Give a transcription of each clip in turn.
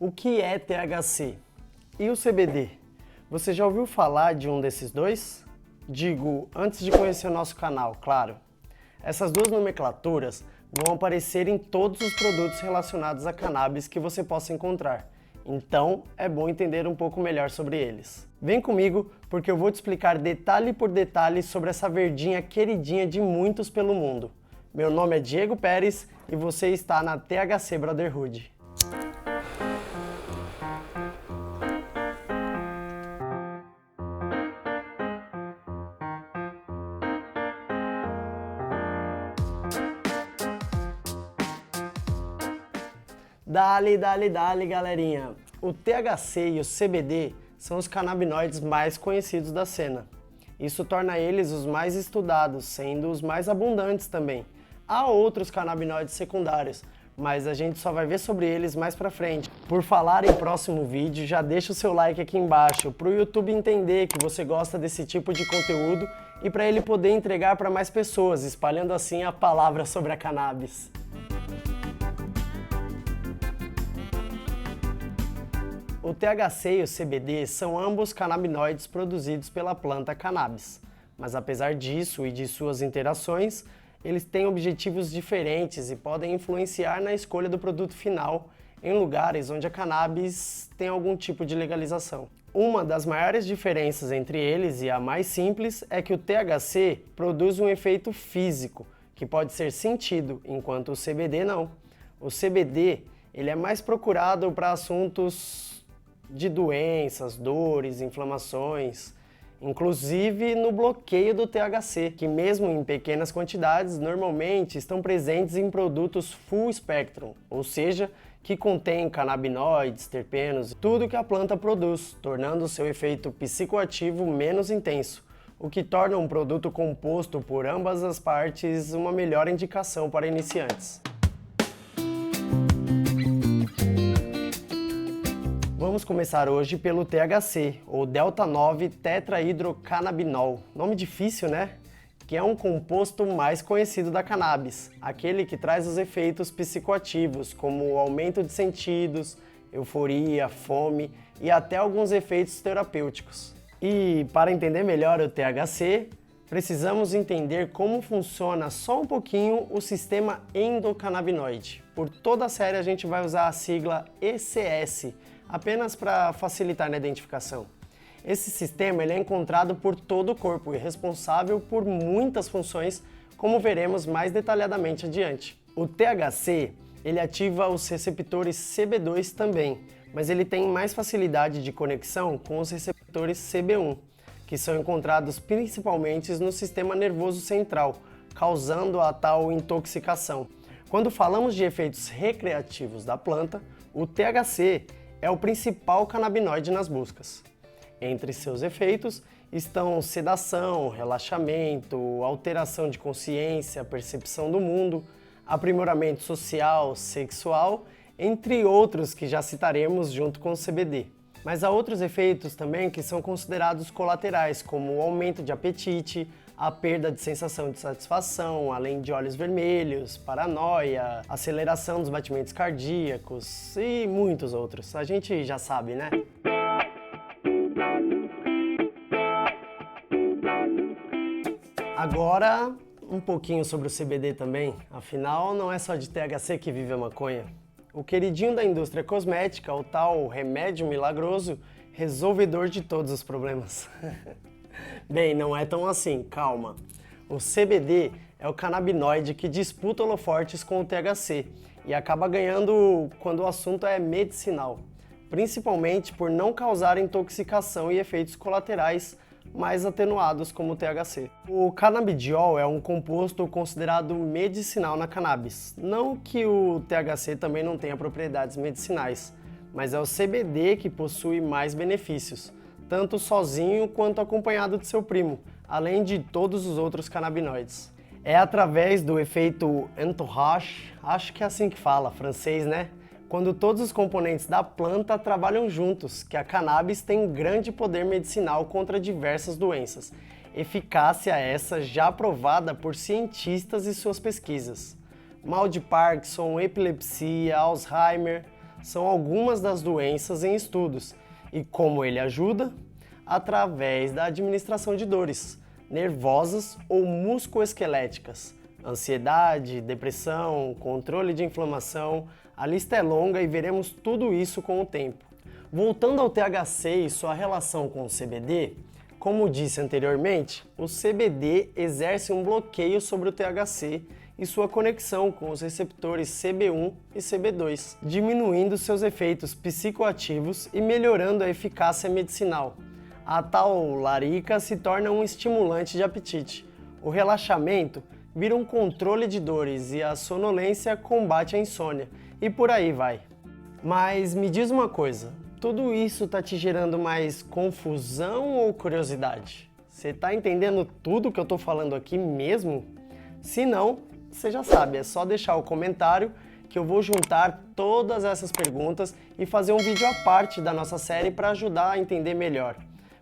O que é THC? E o CBD? Você já ouviu falar de um desses dois? Digo, antes de conhecer o nosso canal, claro. Essas duas nomenclaturas vão aparecer em todos os produtos relacionados a cannabis que você possa encontrar. Então, é bom entender um pouco melhor sobre eles. Vem comigo, porque eu vou te explicar detalhe por detalhe sobre essa verdinha queridinha de muitos pelo mundo. Meu nome é Diego Pérez e você está na THC Brotherhood. Dale, galerinha! O THC e o CBD são os canabinoides mais conhecidos da cena. Isso torna eles os mais estudados, sendo os mais abundantes também. Há outros canabinoides secundários, mas a gente só vai ver sobre eles mais pra frente. Por falar em próximo vídeo, já deixa o seu like aqui embaixo, para o YouTube entender que você gosta desse tipo de conteúdo e para ele poder entregar para mais pessoas, espalhando assim a palavra sobre a cannabis. O THC e o CBD são ambos canabinoides produzidos pela planta cannabis, mas apesar disso e de suas interações, eles têm objetivos diferentes e podem influenciar na escolha do produto final em lugares onde a cannabis tem algum tipo de legalização. Uma das maiores diferenças entre eles e a mais simples é que o THC produz um efeito físico, que pode ser sentido, enquanto o CBD não. O CBD ele é mais procurado para assuntos de doenças, dores, inflamações, inclusive no bloqueio do THC, que mesmo em pequenas quantidades, normalmente estão presentes em produtos full spectrum, ou seja, que contêm canabinoides, terpenos, tudo que a planta produz, tornando seu efeito psicoativo menos intenso, o que torna um produto composto por ambas as partes uma melhor indicação para iniciantes. Vamos começar hoje pelo THC, ou delta-9-tetrahidrocannabinol. Nome difícil, né? Que é um composto mais conhecido da cannabis, aquele que traz os efeitos psicoativos, como o aumento de sentidos, euforia, fome e até alguns efeitos terapêuticos. E para entender melhor o THC, precisamos entender como funciona só um pouquinho o sistema endocannabinoide. Por toda a série a gente vai usar a sigla ECS, apenas para facilitar na identificação. Esse sistema ele é encontrado por todo o corpo e responsável por muitas funções, como veremos mais detalhadamente adiante. O THC ele ativa os receptores CB2 também, mas ele tem mais facilidade de conexão com os receptores CB1, que são encontrados principalmente no sistema nervoso central, causando a tal intoxicação. Quando falamos de efeitos recreativos da planta, o THC é o principal canabinoide nas buscas. Entre seus efeitos estão sedação, relaxamento, alteração de consciência, percepção do mundo, aprimoramento social, sexual, entre outros que já citaremos junto com o CBD. Mas há outros efeitos também que são considerados colaterais, como o aumento de apetite, a perda de sensação de satisfação, além de olhos vermelhos, paranoia, aceleração dos batimentos cardíacos e muitos outros. A gente já sabe, né? Agora, um pouquinho sobre o CBD também. Afinal, não é só de THC que vive a maconha. O queridinho da indústria cosmética, o tal remédio milagroso, resolvedor de todos os problemas. Bem, não é tão assim, calma. O CBD é o canabinoide que disputa holofortes com o THC e acaba ganhando quando o assunto é medicinal, principalmente por não causar intoxicação e efeitos colaterais mais atenuados como o THC. O canabidiol é um composto considerado medicinal na cannabis. Não que o THC também não tenha propriedades medicinais, mas é o CBD que possui mais benefícios, tanto sozinho quanto acompanhado de seu primo, além de todos os outros canabinoides. É através do efeito entourage, acho que é assim que fala, francês, né? Quando todos os componentes da planta trabalham juntos, que a cannabis tem grande poder medicinal contra diversas doenças. Eficácia essa já provada por cientistas e suas pesquisas. Mal de Parkinson, epilepsia, Alzheimer, são algumas das doenças em estudos e como ele ajuda através da administração de dores nervosas ou musculoesqueléticas, ansiedade, depressão, controle de inflamação. A lista é longa e veremos tudo isso com o tempo. Voltando ao THC e sua relação com o CBD, como disse anteriormente, o CBD exerce um bloqueio sobre o THC e sua conexão com os receptores CB1 e CB2, diminuindo seus efeitos psicoativos e melhorando a eficácia medicinal. A tal larica se torna um estimulante de apetite. O relaxamento vira um controle de dores e a sonolência combate a insônia. E por aí vai. Mas me diz uma coisa, tudo isso tá te gerando mais confusão ou curiosidade? Você tá entendendo tudo que eu tô falando aqui mesmo? Se não, você já sabe, é só deixar o comentário que eu vou juntar todas essas perguntas e fazer um vídeo à parte da nossa série para ajudar a entender melhor.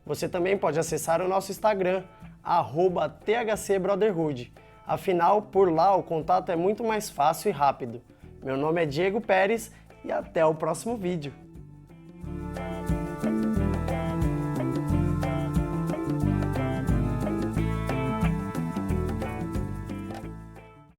Você também pode acessar o nosso Instagram, @THCBrotherhood. Afinal, por lá o contato é muito mais fácil e rápido. Meu nome é Diego Pérez e até o próximo vídeo.